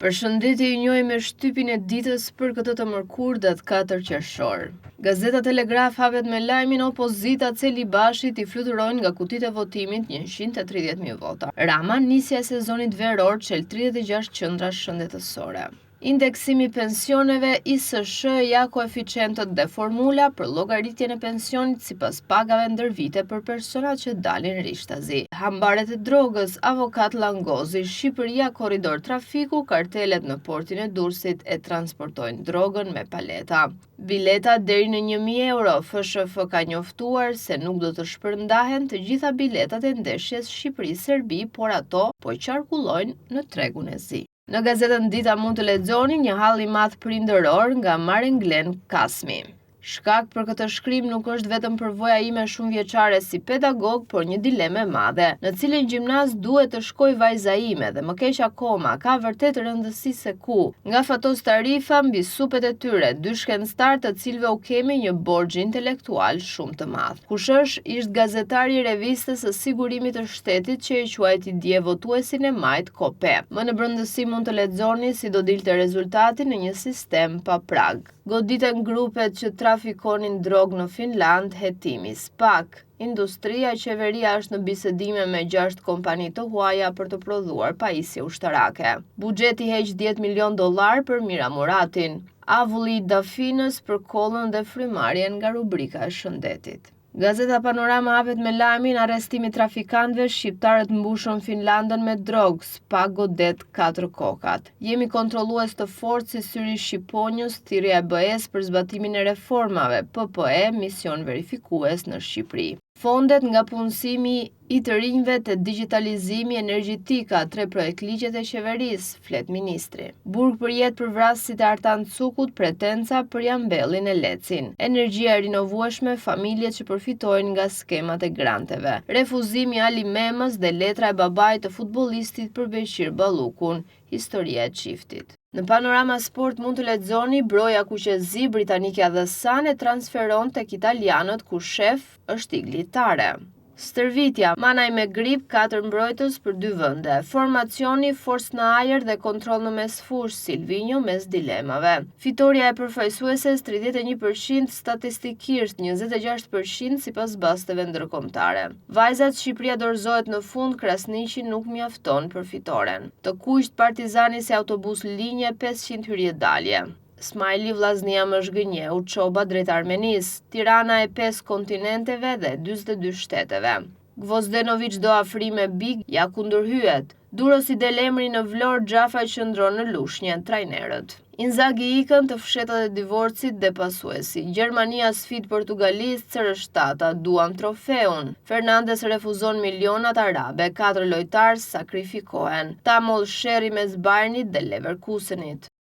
Përshëndetje, ju njohim me shtypin e ditës për këtë të mërkurë 4 qershor. Gazeta Telegraf hapet me lajmin opozita Celibashit i fluturojnë nga kutitë e votimit 130.000 vota. Rama nisja e sezonit veror çel 36 qendra shëndetësore. Indeksimi i pensioneve, ISSH ja koeficientët dhe formula për llogaritjen e pensionit sipas pagave ndër vite për personat që dalin rishtazi. Hambaret e drogës, avokat Langozi, Shqipëria korridor trafiku, kartelet në portin e Durrësit e transportojnë drogën me paleta. Bileta deri në 1.000 euro, FSHF ka njoftuar se nuk do të shpërndahen të gjitha biletat e ndeshjes Shqipëri-Serbi, por ato po qarkullojnë në tregun e zi. Në gazetën Dita mund të lexoni një hall i madh prindëror nga Maren Glen Kasmi. Shkak për këtë shkrim nuk është vetëm përvoja ime shumë vjeçare si pedagog, por një dilemë e madhe. Në cilin gjimnaz duhet të shkoj vajza ime dhe më keq akoma, ka vërtet rëndësi se ku. Nga Fatos Tarifa mbi supet e tyre, 2 shkencëtar të cilëve u kemi një borxh intelektual shumë të madh. Kush është? Ish gazetari i revistës së sigurimit të shtetit që e quajti dje votuesin e majt Kope. Më në brendësi mund të lexoni si do dilte rezultati në një sistem pa prag. Goditen grupet që trafikonin drogë në Finland, hetimi SPAK. Industria e qeveria është në bisedime me 6 kompani të huaja për të prodhuar pajisje ushtarake. Buxheti heq $10 milion për Mira Muratin. Avulli i Dafinës për kollën dhe frymarrjen nga rubrika e shëndetit. Gazeta Panorama hapet me lajmin arrestimi trafikantëve, shqiptarët mbushën Finlandën me drogë, SPAK godet 4 kokat. Jemi kontrollues të fortë si syri Shqiponjës, thirrja e BE-s për zbatimin e reformave, PPE mision verifikues në Shqipëri. Fondet nga punësimi i të rinjve te digitalizimi energjetika, 3 projekt ligjet e qeverisë, flet ministri. Burg për jetë për vrasësit e Artan Cukut, pretenca për Jambellin e Lecin. Energjia e rinovueshme, familjet që përfitojnë nga skemat e granteve. Refuzimi Ali Memës dhe letra e babait të futbollistit për Beqir Ballukun, historia e çiftit. Në Panorama Sport mund të lexoni broja kuqezi britanike The Sun e transferon tek italianët ku shef është Iglitare. Stërvitja, Manaj me grip, 4 mbrojtës për 2 vende. Formacioni, forcë në ajër dhe kontroll në mesfush, Silvinho mes dilemave. Fitoria e përfaqësueses 31%, statistikisht 26% sipas basteve ndërkombëtare. Vajzat, Shqipëria dorëzohet në fund, Krasniqi nuk mjafton për fitoren. Të kuqt Partizani si autobus linje 500 hyrje dalje. Smajli Vllaznia më zhgënjeu çoba drejt Armenisë, Tirana e 5 kontinenteve dhe 42 shteteve. Gvozdenovic do afrime big, ja kundërhyet. Duros i del emri në Vlorë, Xhafaj qëndron në Lushnjë, trajnerët. Inzaghi ikën të fshetat e divorcit dhe pasuesi. Gjermania sfid Portugalisë, CR7 duan trofeun. Fernandes refuzon milionat arabe, 4 lojtarë sakrifikohen. Tamol sherri mes Bayernit dhe Leverkusenit.